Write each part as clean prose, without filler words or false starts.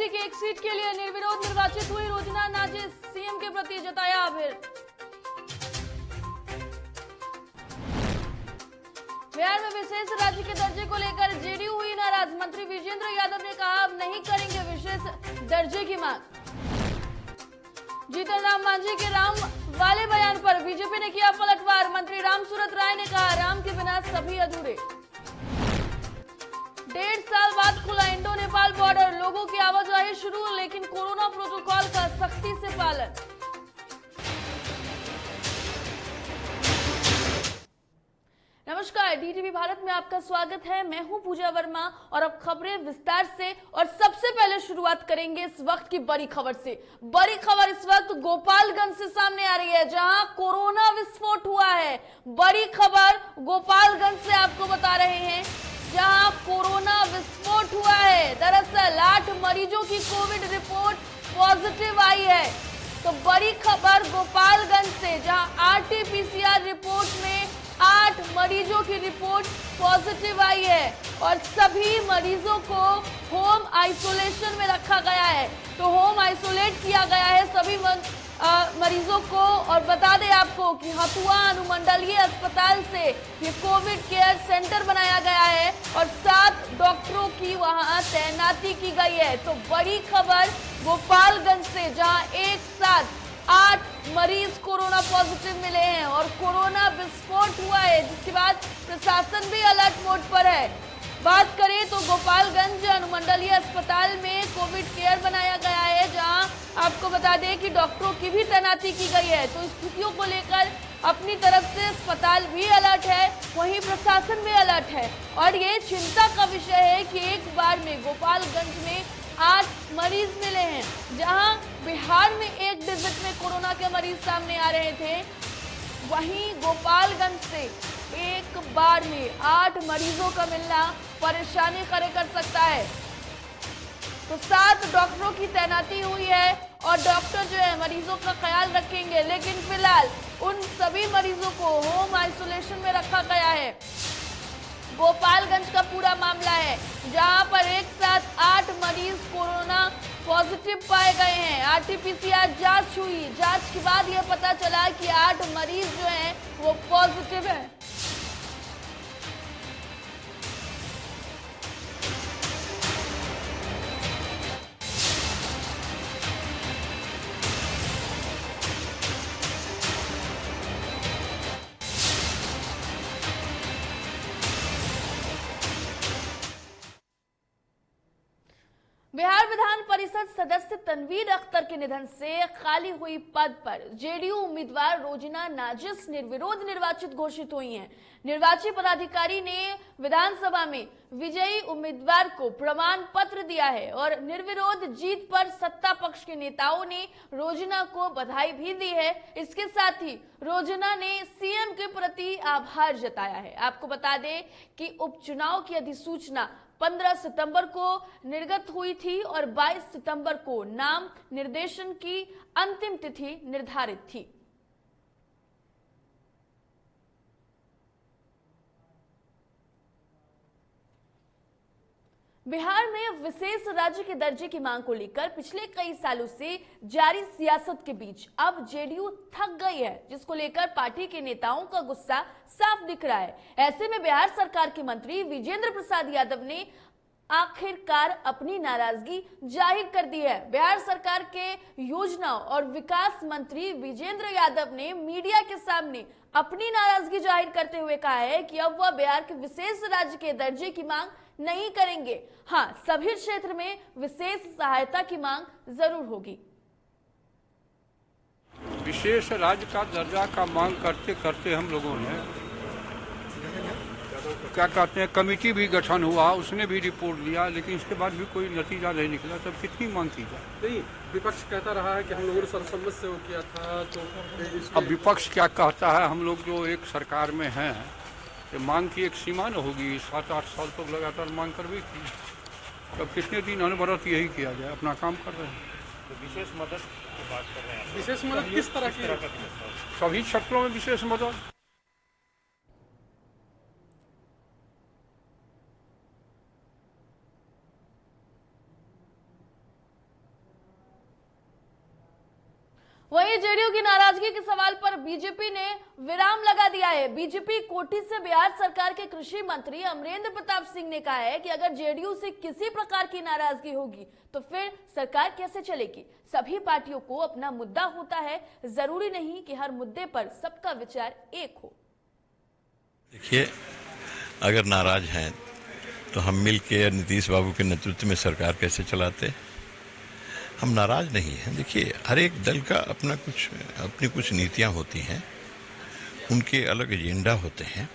MP की एक seat के लिए निर्विरोध निर्वाचित हुई रोजना नाजिस, सीएम के प्रति जताया आभार। बिहार में विशेष राज्य के दर्जे को लेकर जेडीयू हुई नाराज, मंत्री विजेंद्र यादव ने कहा अब नहीं करेंगे विशेष दर्जे की मांग। जीतन राम मांझी के राम वाले बयान पर बीजेपी ने किया पलटवार, मंत्री राम सूरत राय ने कहा राम के बिना सभी अधूरे। 1.5 साल बाद खुला इंडो नेपाल बॉर्डर, लोगों की आवाजाही शुरू, लेकिन कोरोना प्रोटोकॉल का सख्ती से पालन। नमस्कार, डीटीवी भारत में आपका स्वागत है। मैं हूं पूजा वर्मा और अब खबरें विस्तार से। और सबसे पहले शुरुआत करेंगे इस वक्त की बड़ी खबर से। बड़ी खबर इस वक्त गोपालगंज से सामने आ रही है, जहां कोरोना विस्फोट हुआ है। बड़ी खबर गोपालगंज से आपको बता रहे हैं, जहां कोरोना विस्फोट हुआ है। दरअसल 8 मरीजों की कोविड रिपोर्ट पॉजिटिव आई है। तो बड़ी खबर गोपालगंज से, जहां आरटीपीसीआर रिपोर्ट में 8 मरीजों की रिपोर्ट पॉजिटिव आई है और सभी मरीजों को होम आइसोलेशन में रखा गया है। तो होम आइसोलेट किया गया है सभी मरीजों को। और बता दें आपको कि हथुआ अनुमंडलीय अस्पताल से ये कोविड केयर सेंटर बनाया गया है और 7 डॉक्टरों की वहां तैनाती की गई है। तो बड़ी खबर गोपालगंज से, जहां एक साथ 8 मरीज कोरोना पॉजिटिव मिले हैं और कोरोना विस्फोट हुआ है, जिसके बाद प्रशासन भी अलर्ट मोड पर है। बात करें तो गोपालगंज अनुमंडलीय अस्पताल में कोविड केयर बनाया गया है, जहां आपको बता दें कि डॉक्टरों की भी तैनाती की गई है। तो स्थितियों को लेकर अपनी तरफ से अस्पताल भी अलर्ट है, वहीं प्रशासन भी अलर्ट है। और ये चिंता का विषय है कि एक बार में गोपालगंज में 8 मरीज मिले हैं, जहां बिहार में एक डिजिट में कोरोना के मरीज सामने आ रहे थे, वहीं गोपालगंज से एक बार में 8 मरीजों का मिलना परेशानी खड़ी कर सकता है। तो 7 डॉक्टरों की तैनाती हुई है और डॉक्टर जो है मरीजों का ख्याल रखेंगे, लेकिन फिलहाल उन सभी मरीजों को होम आइसोलेशन में रखा गया है। गोपालगंज का पूरा मामला है, जहां पर एक साथ 8 मरीज कोरोना पॉजिटिव पाए गए हैं। आरटीपीसीआर जांच हुई, जांच के बाद यह पता चला कि 8 मरीज जो हैं वो पॉजिटिव हैं। बिहार विधान परिषद सदस्य तनवीर अख्तर के निधन से खाली हुई पद पर जेडीयू उम्मीदवार रोजना नाजिस निर्विरोध निर्वाचित घोषित हुई हैं। निर्वाची पदाधिकारी ने विधानसभा में विजयी उम्मीदवार को प्रमाण पत्र दिया है और निर्विरोध जीत पर सत्ता पक्ष के नेताओं ने रोजना को बधाई भी दी है। इसके साथ ही रोजना ने सीएम के प्रति आभार जताया है। आपको बता दें कि उपचुनाव की अधिसूचना 15 सितंबर को निर्गत हुई थी और 22 सितंबर को नाम निर्देशन की अंतिम तिथि निर्धारित थी। बिहार में विशेष राज्य के दर्जे की मांग को लेकर पिछले कई सालों से जारी सियासत के बीच अब जेडीयू थक गई है, जिसको लेकर पार्टी के नेताओं का गुस्सा साफ दिख रहा है। ऐसे में बिहार सरकार के मंत्री विजेंद्र प्रसाद यादव ने आखिरकार अपनी नाराजगी जाहिर कर दी है। बिहार सरकार के योजना और विकास मंत्री विजेंद्र यादव ने मीडिया के सामने अपनी नाराजगी जाहिर करते हुए कहा है कि अब वह बिहार के विशेष राज्य के दर्जे की मांग नहीं करेंगे। हाँ, सभी क्षेत्र में विशेष सहायता की मांग जरूर होगी। विशेष राज्य का दर्जा का मांग करते करते हम लोगों ने क्या कहते हैं कमेटी भी गठन हुआ, उसने भी रिपोर्ट दिया, लेकिन इसके बाद भी कोई नतीजा नहीं निकला। तब कितनी मांग की जाए? नहीं, विपक्ष कहता रहा है कि हम लोगों ने सर्वसम्मत से वो किया था। तो अब विपक्ष क्या कहता है? हम लोग जो एक सरकार में हैं, तो मांग की एक सीमा न होगी। 7-8 साल तक लगातार मांग कर भी थी। तब कितने दिन अनवरत यही किया जाए, अपना काम कर रहे हैं। तो विशेष मदद की बात कर रहे हैं। विशेष मदद किस तरह की? सभी क्षेत्रों में विशेष मदद। वहीं जेडीयू की नाराजगी के सवाल पर बीजेपी ने विराम लगा दिया है। बीजेपी कोटी से बिहार सरकार के कृषि मंत्री अमरेंद्र प्रताप सिंह ने कहा है कि अगर जेडीयू से किसी प्रकार की नाराजगी होगी तो फिर सरकार कैसे चलेगी। सभी पार्टियों को अपना मुद्दा होता है, जरूरी नहीं कि हर मुद्दे पर सबका विचार एक हो। देखिए, अगर नाराज हैं तो हम मिलकर नीतीश बाबू के नेतृत्व में सरकार कैसे चलाते। हम नाराज नहीं हैं। देखिए, हर एक दल का अपनी कुछ नीतियां होती हैं, उनके अलग एजेंडा होते हैं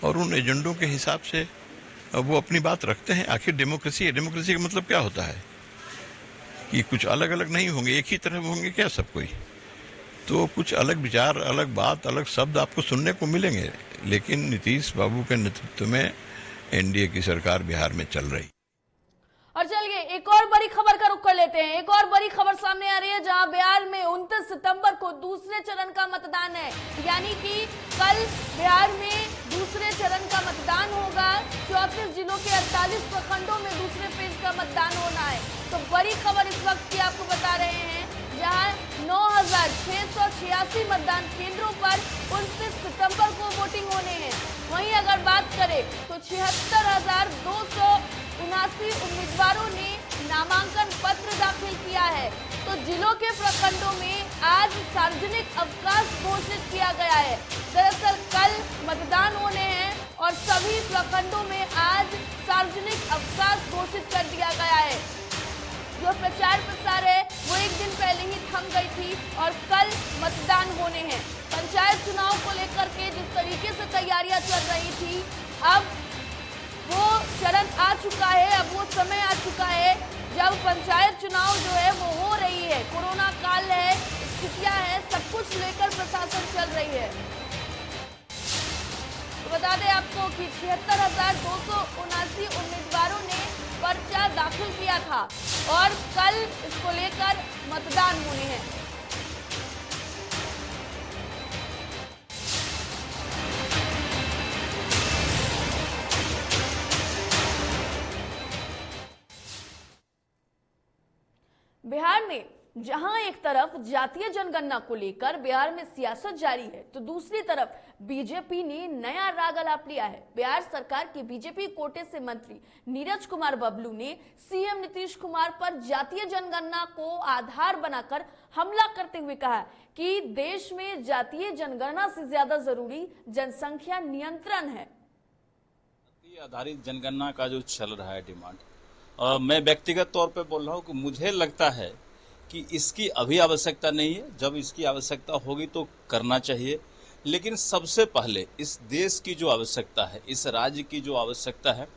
और उन एजेंडों के हिसाब से वो अपनी बात रखते हैं। आखिर डेमोक्रेसी है। डेमोक्रेसी का मतलब क्या होता है कि कुछ अलग अलग नहीं होंगे, एक ही तरह होंगे क्या सब कोई। तो कुछ अलग विचार, अलग बात, अलग शब्द आपको सुनने को मिलेंगे, लेकिन नीतीश बाबू के नेतृत्व में एनडीए की सरकार बिहार में चल रही। और चलिए एक और बड़ी खबर का रुख कर लेते हैं। एक और बड़ी खबर सामने आ रही है, जहां बिहार में 29 सितंबर को दूसरे चरण का मतदान है। यानी कि कल बिहार में दूसरे चरण का मतदान होगा। 34 जिलों के 48 प्रखंडों में दूसरे फेज का मतदान होना है। तो बड़ी खबर इस वक्त की आपको बता रहे हैं, जहां 9,686 मतदान केंद्रों पर 29 सितंबर को वोटिंग होने हैं। वहीं अगर बात करें तो 76,279 उम्मीदवारों ने नामांकन पत्र दाखिल किया है। तो जिलों के प्रखंडों में आज सार्वजनिक अवकाश घोषित किया गया है। दरअसल कल मतदान होने हैं और सभी प्रखंडों में आज सार्वजनिक अवकाश घोषित कर दिया गया है। जो प्रचार प्रसार है वो एक दिन पहले ही थम गई थी और कल मतदान होने हैं। पंचायत चुनाव को लेकर के जिस तरीके से तैयारियां चल रही थी, अब वो चरण आ चुका है, अब वो समय आ चुका है जब पंचायत चुनाव जो है वो हो रही है। कोरोना काल है, स्थितियां है, सब कुछ लेकर प्रशासन चल रही है। तो बता दें आपको कि 76,279 उम्मीदवारों ने पर्चा दाखिल किया था और कल इसको लेकर मतदान होने हैं। बिहार में जहां एक तरफ जातीय जनगणना को लेकर बिहार में सियासत जारी है, तो दूसरी तरफ बीजेपी ने नया राग अलाप लिया है। बिहार सरकार के बीजेपी कोटे से मंत्री नीरज कुमार बबलू ने सीएम नीतीश कुमार पर जातीय जनगणना को आधार बनाकर हमला करते हुए कहा कि देश में जातीय जनगणना से ज्यादा जरूरी जनसंख्या नियंत्रण है। आधारित जनगणना का जो चल रहा है डिमांड, मैं व्यक्तिगत तौर पे बोल रहा हूँ कि मुझे लगता है कि इसकी अभी आवश्यकता नहीं है। जब इसकी आवश्यकता होगी तो करना चाहिए, लेकिन सबसे पहले इस देश की जो आवश्यकता है, इस राज्य की जो आवश्यकता है,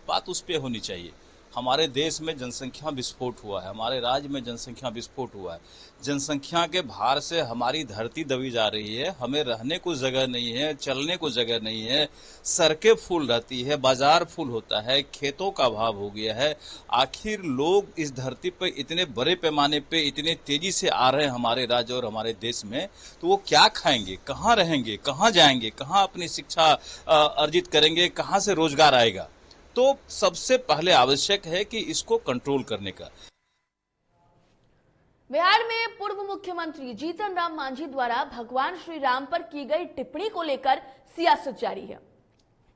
बात उस पर होनी चाहिए। हमारे देश में जनसंख्या विस्फोट हुआ है, हमारे राज्य में जनसंख्या विस्फोट हुआ है। जनसंख्या के भार से हमारी धरती दबी जा रही है, हमें रहने को जगह नहीं है, चलने को जगह नहीं है, सड़कें फुल रहती है, बाजार फुल होता है, खेतों का अभाव हो गया है। आखिर लोग इस धरती पर इतने बड़े पैमाने पे इतने तेजी से आ रहे हैं हमारे राज्य और हमारे देश में, तो वो क्या खाएंगे, कहाँ रहेंगे, कहाँ जाएंगे, कहाँ अपनी शिक्षा अर्जित करेंगे, कहाँ से रोजगार आएगा। तो सबसे पहले आवश्यक है कि इसको कंट्रोल करने का। बिहार में पूर्व मुख्यमंत्री जीतन राम मांझी द्वारा भगवान श्री राम पर की गई टिप्पणी को लेकर सियासत जारी है।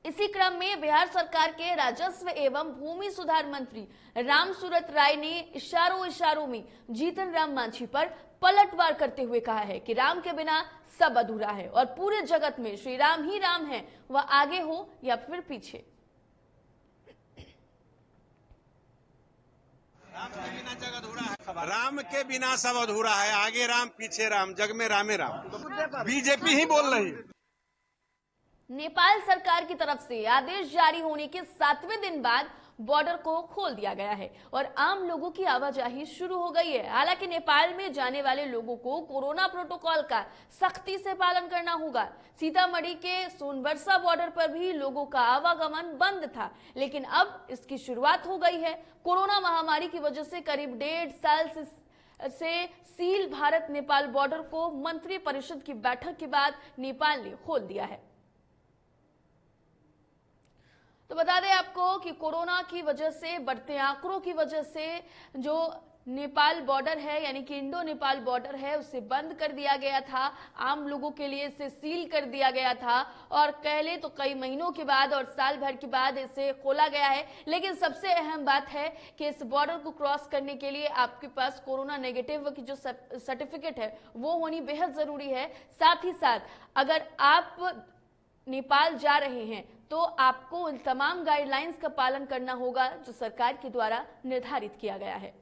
इसी क्रम में बिहार सरकार के राजस्व एवं भूमि सुधार मंत्री राम सूरत राय ने इशारों में जीतन राम मांझी पर पलटवार करते हुए कहा है कि राम के बिना सब अधूरा है और पूरे जगत में श्री राम ही राम है, वह आगे हो या फिर पीछे। राम के बिना सब अधूरा है, आगे राम पीछे राम, जग में रामे राम। बीजेपी ही बोल रही। नेपाल सरकार की तरफ से आदेश जारी होने के 7वें दिन बाद बॉर्डर को खोल दिया गया है और आम लोगों की आवाजाही शुरू हो गई है। हालांकि नेपाल में जाने वाले लोगों को कोरोना प्रोटोकॉल का सख्ती से पालन करना होगा। सीतामढ़ी के सोनबरसा बॉर्डर पर भी लोगों का आवागमन बंद था, लेकिन अब इसकी शुरुआत हो गई है। कोरोना महामारी की वजह से करीब 1.5 साल से सील भारत नेपाल बॉर्डर को मंत्री परिषद की बैठक के बाद नेपाल ने खोल दिया है। तो बता दें आपको कि कोरोना की वजह से, बढ़ते आंकड़ों की वजह से जो नेपाल बॉर्डर है, यानी कि इंडो नेपाल बॉर्डर है, उसे बंद कर दिया गया था। आम लोगों के लिए इसे सील कर दिया गया था और पहले तो कई महीनों के बाद और साल भर के बाद इसे खोला गया है। लेकिन सबसे अहम बात है कि इस बॉर्डर को क्रॉस करने के लिए आपके पास कोरोना नेगेटिव की जो सर्टिफिकेट है वो होनी बेहद जरूरी है। साथ ही साथ अगर आप नेपाल जा रहे हैं तो आपको उन तमाम गाइडलाइंस का पालन करना होगा जो सरकार के द्वारा निर्धारित किया गया है।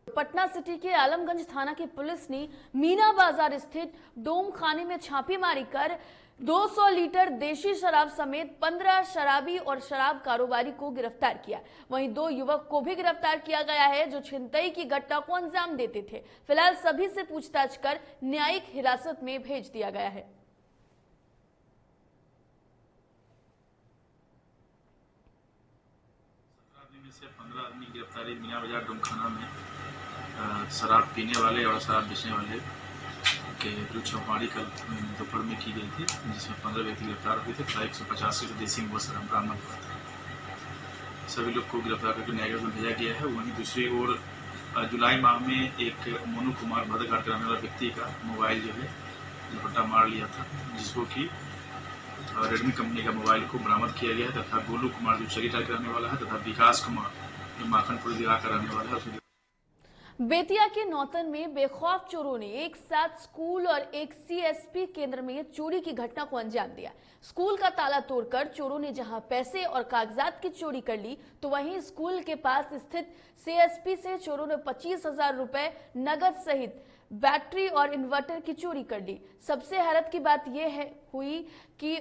पटना सिटी के आलमगंज थाना की पुलिस ने मीना बाजार स्थित डोम खाने में छापेमारी कर 200 लीटर देशी शराब समेत 15 शराबी और शराब कारोबारी को गिरफ्तार किया। वहीं 2 युवक को भी गिरफ्तार किया गया है जो छिनतई की घटना को अंजाम देते थे। फिलहाल सभी से पूछताछ कर न्यायिक हिरासत में भेज दिया गया है। से 15 आदमी गिरफ्तारी मीना बाजार डोमखाना में शराब पीने वाले और शराब बेचने वाले के जो छापेमारी कल दोपहर में की गई थी, जिसमें 15 व्यक्ति गिरफ्तार हुए थे तथा 185 देसी वो शराब बरामद हुआ था। सभी लोग को गिरफ्तार करके न्यायालय में भेजा गया है। वहीं दूसरी ओर जुलाई माह में एक मोनू कुमार भद्रघाट के रहने वाला व्यक्ति का मोबाइल जो है झपट्टा मार लिया था, जिसको कि रेडमी कंपनी का मोबाइल को बरामद किया गया है तथा गोलू कुमार जो चरीटा के रहने वाला है तथा विकास कुमार जो माखनपुर जिला का रहने वाला है। बेतिया के नौतन में बेखौफ चोरों ने एक साथ स्कूल और एक सीएसपी केंद्र में चोरी की घटना को अंजाम दिया। स्कूल का ताला तोड़कर चोरों ने जहां पैसे और कागजात की चोरी कर ली, तो वहीं स्कूल के पास स्थित सीएसपी से चोरों ने 25,000 रुपए नगद सहित बैटरी और इन्वर्टर की चोरी कर ली। सबसे हैरत की बात यह हुई कि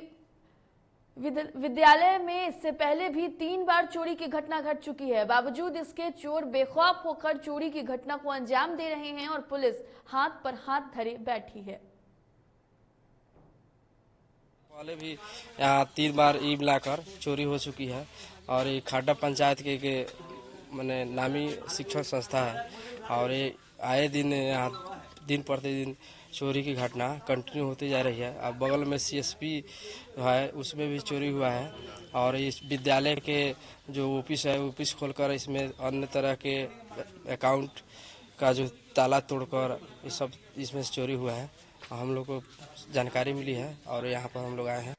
विद्यालय में इससे पहले भी 3 बार चोरी की घटना घट चुकी है। बावजूद इसके चोर बेखौफ होकर चोरी की घटना को अंजाम दे रहे हैं और पुलिस हाथ पर हाथ धरे बैठी है। वाले भी यहाँ 3 बार ईब लाकर चोरी हो चुकी है और ये खाडा पंचायत के माने नामी शिक्षण संस्था है और ये आए दिन यहाँ दिन प्रतिदिन चोरी की घटना कंटिन्यू होती जा रही है। अब बगल में सीएसपी है उसमें भी चोरी हुआ है और इस विद्यालय के जो ऑफिस है ऑफिस खोलकर इसमें अन्य तरह के अकाउंट का जो ताला तोड़कर ये सब इसमें से चोरी हुआ है। हम लोग को जानकारी मिली है और यहाँ पर हम लोग आए हैं।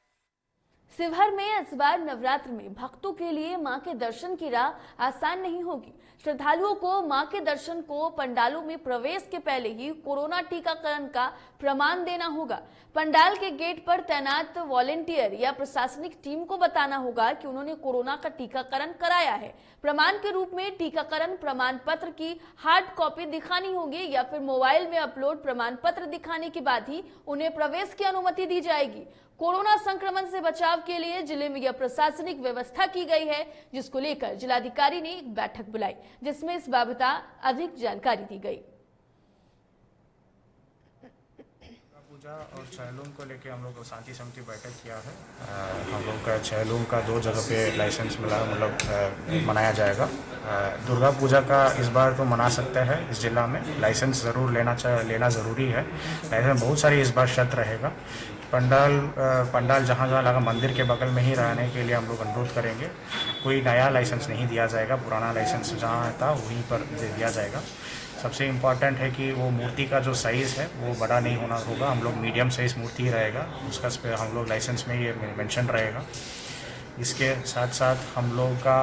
शिवहर में इस बार नवरात्र में भक्तों के लिए मां के दर्शन की राह आसान नहीं होगी। श्रद्धालुओं को मां के दर्शन को पंडालों में प्रवेश के पहले ही कोरोना टीकाकरण का प्रमाण देना होगा। पंडाल के गेट पर तैनात वॉलेंटियर या प्रशासनिक टीम को बताना होगा कि उन्होंने कोरोना का टीकाकरण कराया है। प्रमाण के रूप में टीकाकरण प्रमाण पत्र की हार्ड कॉपी दिखानी होगी या फिर मोबाइल में अपलोड प्रमाण पत्र दिखाने के बाद ही उन्हें प्रवेश की अनुमति दी जाएगी। कोरोना संक्रमण से बचाव के लिए जिले में यह प्रशासनिक व्यवस्था की गई है, जिसको लेकर जिलाधिकारी ने एक बैठक बुलाई जिसमें इस बाबत अधिक जानकारी दी गई। पूजा और चैलूम को लेके हम लोग को शांति समिति बैठक किया है। हम लोग का चैलूम का 2 जगह पे लाइसेंस मिला, मतलब मनाया जाएगा। दुर्गा पूजा का इस बार तो मना सकते हैं इस जिला में, लाइसेंस ज़रूर लेना ज़रूरी है। लाइसेंस बहुत सारी इस बार शर्त रहेगा। पंडाल जहाँ लगा मंदिर के बगल में ही रहने के लिए हम लोग अनुरोध करेंगे। कोई नया लाइसेंस नहीं दिया जाएगा, पुराना लाइसेंस जहाँ था वहीं पर दे दिया जाएगा। सबसे इम्पॉर्टेंट है कि वो मूर्ति का जो साइज़ है वो बड़ा नहीं होना होगा। हम लोग मीडियम साइज़ मूर्ति ही रहेगा, उसका हम लोग लाइसेंस में ये मेंशन रहेगा। इसके साथ साथ हम लोग का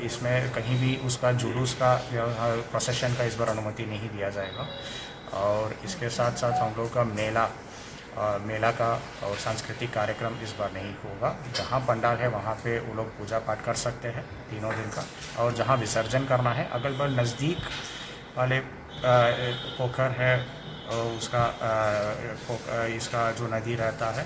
इसमें कहीं भी उसका जुलूस का प्रोसेशन का इस बार अनुमति नहीं दिया जाएगा। और इसके साथ साथ हम लोग का मेला का और सांस्कृतिक कार्यक्रम इस बार नहीं होगा। जहाँ पंडाल है वहाँ पे वो लोग पूजा पाठ कर सकते हैं 3 दिन का, और जहाँ विसर्जन करना है अगल बगल नज़दीक वाले पोखर है और उसका इसका जो नदी रहता है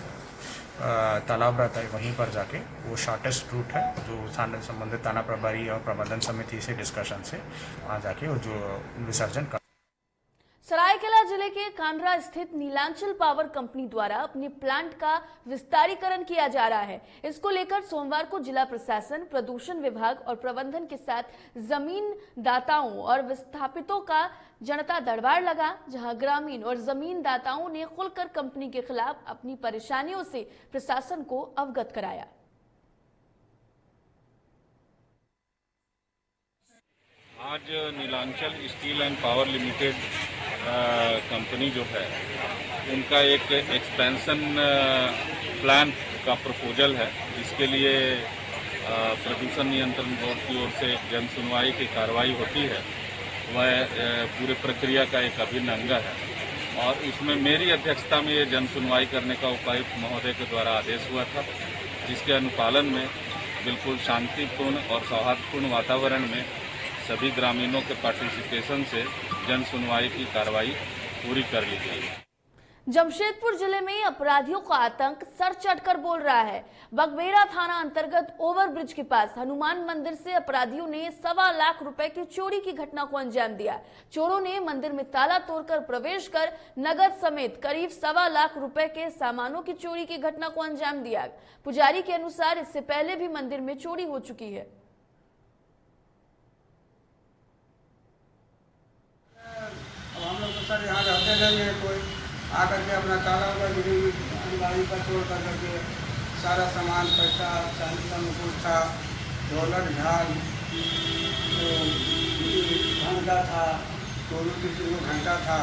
तालाब रहता है, वहीं पर जाके वो शॉर्टेस्ट रूट है जो संबंधित थाना प्रभारी और प्रबंधन समिति से डिस्कशन से वहाँ जाके वो जो विसर्जन कर। सरायकेला जिले के कांडरा स्थित नीलांचल पावर कंपनी द्वारा अपने प्लांट का विस्तारीकरण किया जा रहा है। इसको लेकर सोमवार को जिला प्रशासन, प्रदूषण विभाग और प्रबंधन के साथ जमीन दाताओं और विस्थापितों का जनता दरबार लगा, जहां ग्रामीण और जमीन दाताओं ने खुलकर कंपनी के खिलाफ अपनी परेशानियों से प्रशासन को अवगत कराया। आज Neelanchal steel and power limited company जो है उनका एक एक्सपेंशन प्लान का प्रपोजल है, जिसके लिए प्रदूषण नियंत्रण बोर्ड की ओर से जन सुनवाई की कार्रवाई होती है। वह पूरे प्रक्रिया का एक अभिन्न अंग है और उसमें मेरी अध्यक्षता में ये जन सुनवाई करने का उपायुक्त महोदय के द्वारा आदेश हुआ था, जिसके अनुपालन में बिल्कुल शांतिपूर्ण और सौहार्दपूर्ण वातावरण में सभी ग्रामीणों के पार्टिसिपेशन से जन सुनवाई की कार्रवाई पूरी कर ली गई। जमशेदपुर जिले में अपराधियों का आतंक सर चढ़कर बोल रहा है। बगबेड़ा थाना अंतर्गत ओवरब्रिज के पास हनुमान मंदिर से अपराधियों ने 1.25 लाख रुपए की चोरी की घटना को अंजाम दिया। चोरों ने मंदिर में ताला तोड़कर प्रवेश कर नगद समेत करीब 1.25 लाख रुपए के सामानों की चोरी की घटना को अंजाम दिया। पुजारी के अनुसार इससे पहले भी मंदिर में चोरी हो चुकी है। हम लोग तो सर यहाँ रहते नहीं है, कोई आकर के अपना ताला गाड़ी पर तोड़ करके सारा सामान, पैसा, चांदी का मुकुट था, ढोलक, झाल, घंटा था, घंटा था,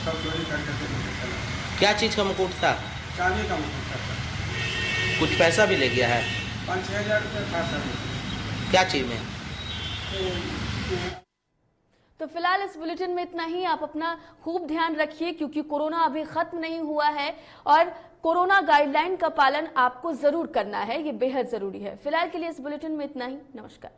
सब चोरी करके चला। क्या चीज़ का मुकुट था? चांदी का मुकुट था सर। कुछ पैसा भी ले गया है? 5-6 हज़ार रुपये था सर। क्या चीज़ में? तो फिलहाल इस बुलेटिन में इतना ही। आप अपना खूब ध्यान रखिए क्योंकि कोरोना अभी खत्म नहीं हुआ है और कोरोना गाइडलाइन का पालन आपको जरूर करना है, ये बेहद जरूरी है। फिलहाल के लिए इस बुलेटिन में इतना ही। नमस्कार।